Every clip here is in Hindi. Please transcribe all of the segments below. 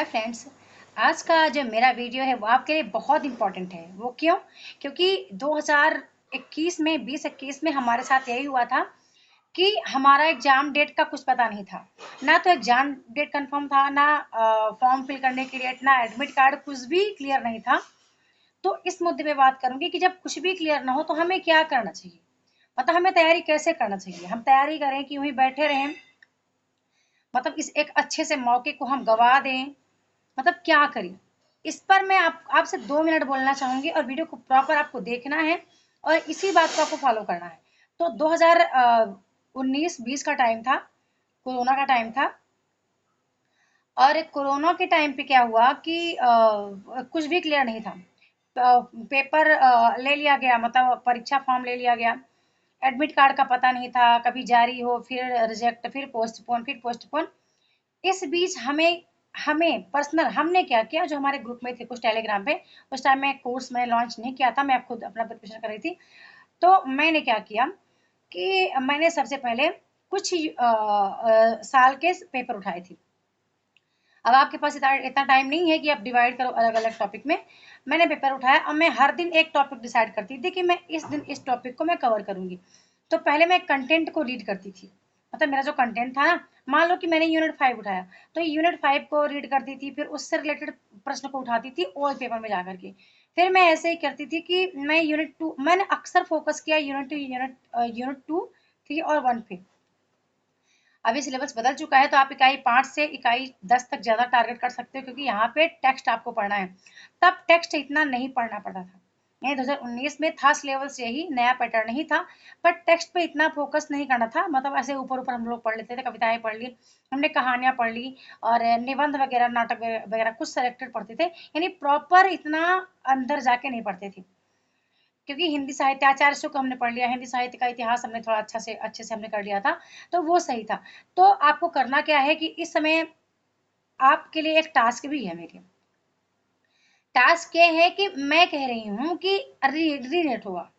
Hi friends. आज का जो मेरा वीडियो है वो आपके लिए बहुत इम्पोर्टेंट है। वो क्यों? क्योंकि 2021 में 2021 में हमारे साथ यही हुआ था कि हमारा एग्जाम डेट का कुछ पता नहीं था। ना तो एग्जाम डेट कंफर्म था, ना फॉर्म फिल करने की डेट, ना एडमिट कार्ड, कुछ भी क्लियर नहीं था। तो इस मुद्दे पे बात करूंगी कि जब कुछ भी क्लियर ना हो तो हमें क्या करना चाहिए, मतलब हमें तैयारी कैसे करना चाहिए। हम तैयारी करें कि वहीं बैठे रहें, मतलब इस एक अच्छे से मौके को हम गवा दें, मतलब क्या करें। इस पर मैं आपसे 2 मिनट बोलना चाहूंगी और वीडियो को प्रॉपर आपको देखना है और इसी बात को आपको फॉलो करना है। तो 2019-20 का टाइम था, कोरोना का टाइम था। और कोरोना के टाइम पे क्या हुआ कि कुछ भी क्लियर नहीं था। पेपर ले लिया गया, मतलब परीक्षा फॉर्म ले लिया गया। एडमिट कार्ड का पता नहीं था, कभी जारी हो फिर रिजेक्ट, फिर पोस्टपोन, फिर पोस्टपोन। इस बीच हमें हमें पर्सनल हमने क्या किया, जो हमारे ग्रुप में थे कुछ टेलीग्राम पे, उस टाइम में कोर्स मैंने लॉन्च नहीं किया था, मैं खुद अपना प्रिपरेशन कर रही थी। तो मैंने क्या किया कि मैंने सबसे पहले कुछ साल के पेपर उठाए थे। अब आपके पास इतना इतना टाइम नहीं है कि आप डिवाइड करो अलग अलग टॉपिक में। मैंने पेपर उठाया और मैं हर दिन एक टॉपिक डिसाइड करती थी कि मैं इस दिन इस टॉपिक को मैं कवर करूंगी। तो पहले मैं कंटेंट को रीड करती थी, मतलब मेरा जो कंटेंट था ना, मान लो कि मैंने यूनिट 5 उठाया, तो यूनिट 5 को रीड करती थी, फिर उससे रिलेटेड प्रश्न को उठाती थी ओल्ड पेपर में जा करके। फिर मैं ऐसे ही करती थी कि मैं यूनिट 2, मैंने अक्सर फोकस किया यूनिट 2, 3 और 1 पे। अभी सिलेबस बदल चुका है, तो आप इकाई 5 से इकाई 10 तक ज़्यादा टारगेट कर सकते हो, क्योंकि यहाँ पे टेक्स्ट आपको पढ़ना है। तब टेक्स्ट इतना नहीं पढ़ना पड़ता था। ये 2019 में था सिलेबस, यही नया पैटर्न ही था। बट टेक्स्ट पे इतना फोकस नहीं करना था, मतलब ऐसे ऊपर ऊपर हम लोग पढ़ लेते थे, कविताएं पढ़ ली, हमने कहानियां पढ़ ली, और निबंध वगैरह, नाटक वगैरह कुछ सेलेक्टेड पढ़ते थे। यानी प्रॉपर इतना अंदर जाके नहीं पढ़ते थे, क्योंकि हिंदी साहित्य आचार्य को हमने पढ़ लिया, हिंदी साहित्य का इतिहास हमने थोड़ा अच्छे से हमने कर लिया था। तो वो सही था। तो आपको करना क्या है कि इस समय आपके लिए एक टास्क भी है मेरे। टास्क ये है कि मैं कह रही हूँ कि रीनेट होगा,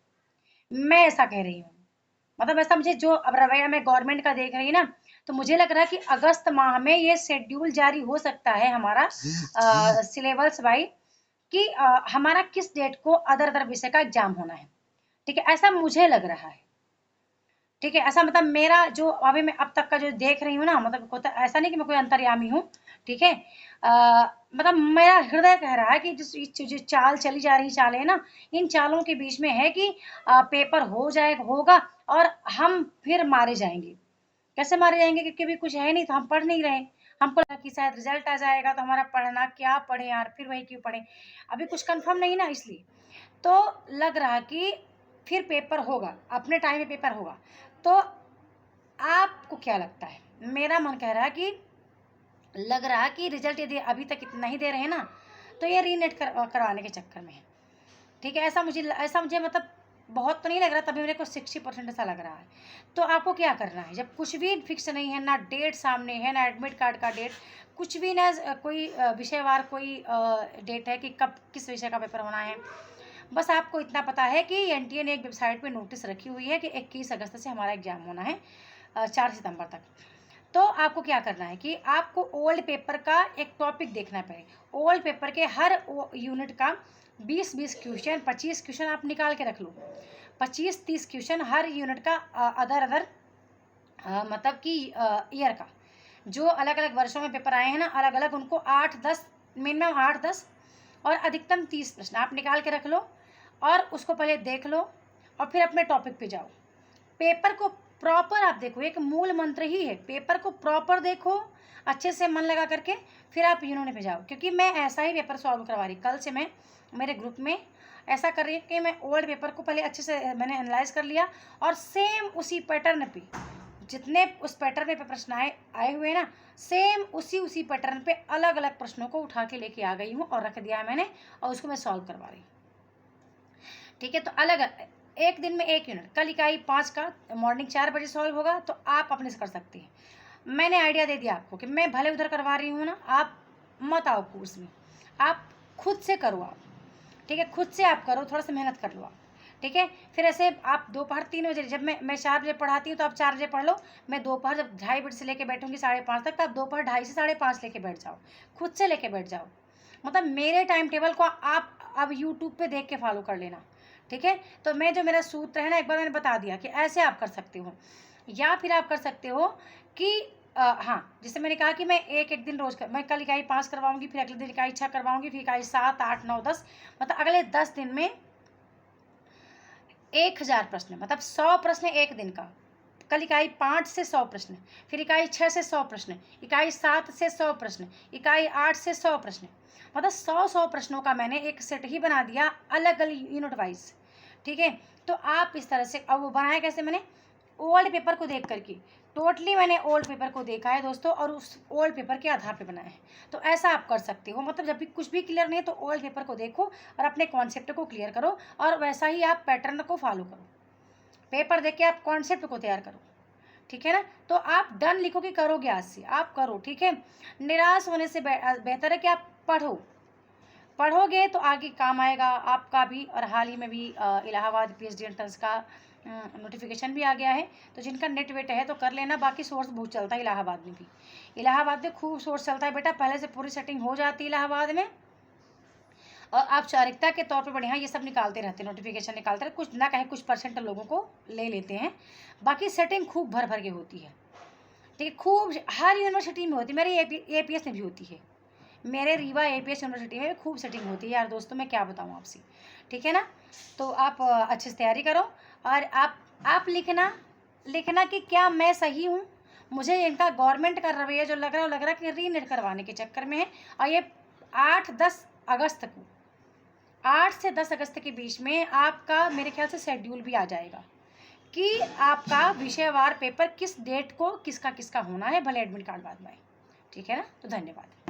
मैं ऐसा कह रही हूँ। मतलब ऐसा मुझे जो अब रवैया मैं गवर्नमेंट का देख रही ना, तो मुझे लग रहा है कि अगस्त माह में ये शेड्यूल जारी हो सकता है हमारा सिलेबस वाइज, कि हमारा किस डेट को अदर अदर विषय का एग्जाम होना है। ठीक है, ऐसा मुझे लग रहा है। ठीक है, ऐसा मतलब मेरा जो अभी मैं अब तक का जो देख रही हूँ ना, मतलब होता ऐसा नहीं कि मैं कोई अंतर्यामी हूँ। ठीक है, मतलब मेरा हृदय कह रहा है कि जो चाल चली जा रही चालें है ना, इन चालों के बीच में है कि पेपर हो जाए होगा और हम फिर मारे जाएंगे। कैसे मारे जाएंगे? क्योंकि अभी कुछ है नहीं, तो हम पढ़ नहीं रहे। हमको लगा कि शायद रिजल्ट आ जाएगा तो हमारा पढ़ना क्या पढ़े यार, फिर वही क्यों पढ़े। अभी कुछ कंफर्म नहीं ना, इसलिए तो लग रहा कि फिर पेपर होगा, अपने टाइम में पेपर होगा। तो आपको क्या लगता है? मेरा मन कह रहा है कि लग रहा है कि रिजल्ट यदि अभी तक इतना ही दे रहे हैं ना, तो ये रीनेट करवाने के चक्कर में है। ठीक है, ऐसा मुझे मतलब बहुत तो नहीं लग रहा, तभी मेरे को 60% ऐसा लग रहा है। तो आपको क्या करना है, जब कुछ भी फिक्स नहीं है, ना डेट सामने है, ना एडमिट कार्ड का डेट, कुछ भी ना, कोई विषयवार कोई डेट है कि कब किस विषय का पेपर होना है। बस आपको इतना पता है कि एनटीए ने एक वेबसाइट पे नोटिस रखी हुई है कि 21 अगस्त से हमारा एग्जाम होना है, 4 सितंबर तक। तो आपको क्या करना है कि आपको ओल्ड पेपर का एक टॉपिक देखना पड़ेगा। ओल्ड पेपर के हर यूनिट का 20-20 क्वेश्चन, 25 क्वेश्चन आप निकाल के रख लो। 25-30 क्वेश्चन हर यूनिट का, अदर अदर मतलब कि ईयर का, जो अलग अलग वर्षों में पेपर आए हैं ना, अलग अलग उनको 8-10, मिनिमम 8-10 और अधिकतम 30 प्रश्न आप निकाल के रख लो, और उसको पहले देख लो और फिर अपने टॉपिक पे जाओ। पेपर को प्रॉपर आप देखो, एक मूल मंत्र ही है, पेपर को प्रॉपर देखो अच्छे से मन लगा करके, फिर आप यूनिट पे जाओ। क्योंकि मैं ऐसा ही पेपर सॉल्व करवा रही, कल से मैं मेरे ग्रुप में ऐसा कर रही हूँ कि मैं ओल्ड पेपर को पहले अच्छे से मैंने एनालाइज कर लिया, और सेम उसी पैटर्न पे, जितने उस पैटर्न पे प्रश्न आए हुए ना, सेम उसी पैटर्न पे अलग अलग प्रश्नों को उठा के लेके आ गई हूँ और रख दिया है मैंने, और उसको मैं सॉल्व करवा रही हूँ। ठीक है, तो अलग एक दिन में एक यूनिट, कल इकाई 5 का मॉर्निंग 4 बजे सॉल्व होगा, तो आप अपने से कर सकते हैं। मैंने आइडिया दे दिया आपको कि मैं भले उधर करवा रही हूँ ना, आप मत आओ कोर्स में, आप खुद से करो आप। ठीक है, खुद से आप करो, थोड़ा सा मेहनत कर लो आप। ठीक है। फिर ऐसे आप दोपहर 3 बजे, जब मैं 4 बजे पढ़ाती हूँ तो आप 4 बजे पढ़ लो। मैं दोपहर जब 2:30 से लेके बैठूंगी 5:30 तक, तो आप दोपहर 2:30 से 5:30 लेके बैठ जाओ, खुद से लेके बैठ जाओ। मतलब मेरे टाइम टेबल को आप अब यूट्यूब पे देख के फॉलो कर लेना, ठीक है। तो मैं जो मेरा सूत्र है ना, एक बार मैंने बता दिया कि ऐसे आप कर सकते हो, या फिर आप कर सकते हो कि हाँ, जैसे मैंने कहा कि मैं एक दिन रोज मैं कल इकाई 5 करवाऊंगी, फिर अगले दिन इकाई 6 करवाऊंगी, फिर इकाई 7, 8, 9, 10, मतलब अगले 10 दिन में 1000 प्रश्न, मतलब 100 प्रश्न एक दिन का। कल इकाई 5 से 100 प्रश्न, फिर इकाई 6 से 100 प्रश्न, इकाई 7 से 100 प्रश्न, इकाई 8 से 100 प्रश्न, मतलब 100 प्रश्नों का मैंने एक सेट ही बना दिया, अलग अलग यूनिट वाइज, ठीक है। तो आप इस तरह से, अब वो बनाया कैसे मैंने, ओल्ड पेपर को देख करके, टोटली मैंने ओल्ड पेपर को देखा है दोस्तों, और उस ओल्ड पेपर के आधार पे बनाया है। तो ऐसा आप कर सकते हो, मतलब जब भी कुछ भी क्लियर नहीं है तो ओल्ड पेपर को देखो और अपने कॉन्सेप्ट को क्लियर करो, और वैसा ही आप पैटर्न को फॉलो करो। पेपर देख के आप कॉन्सेप्ट को तैयार करो, ठीक है ना। तो आप डन लिखो कि करोगे, आज से आप करो, ठीक है। निराश होने से बेहतर है कि आप पढ़ोगे तो आगे काम आएगा आपका भी। और हाल ही में भी इलाहाबाद पीएचडी एंट्रेंस का नोटिफिकेशन भी आ गया है, तो जिनका नेट वेट है तो कर लेना। बाकी सोर्स बहुत चलता है इलाहाबाद में भी, इलाहाबाद में खूब सोर्स चलता है बेटा, पहले से पूरी सेटिंग हो जाती है इलाहाबाद में। और औपचारिकता के तौर पे बढ़िया ये सब निकालते रहते हैं, नोटिफिकेशन निकालते रहते, कुछ ना कहे कुछ परसेंट लोगों को ले लेते हैं, बाकी सेटिंग खूब भर भर के होती है, ठीक है। खूब हर यूनिवर्सिटी में होती है, मेरी एपीएस में भी होती है, मेरे रीवा एपीएस यूनिवर्सिटी में खूब सेटिंग होती है यार दोस्तों, मैं क्या बताऊँ आपसे, ठीक है ना। तो आप अच्छे से तैयारी करो, और आप लिखना कि क्या मैं सही हूँ। मुझे इनका गवर्नमेंट का रवैया जो लग रहा है कि रीनेट करवाने के चक्कर में है। और ये 8 से 10 अगस्त के बीच में आपका मेरे ख्याल से शेड्यूल भी आ जाएगा कि आपका विषयवार पेपर किस डेट को किसका किसका होना है, भले एडमिट कार्ड बाद में आए, ठीक है ना। तो धन्यवाद।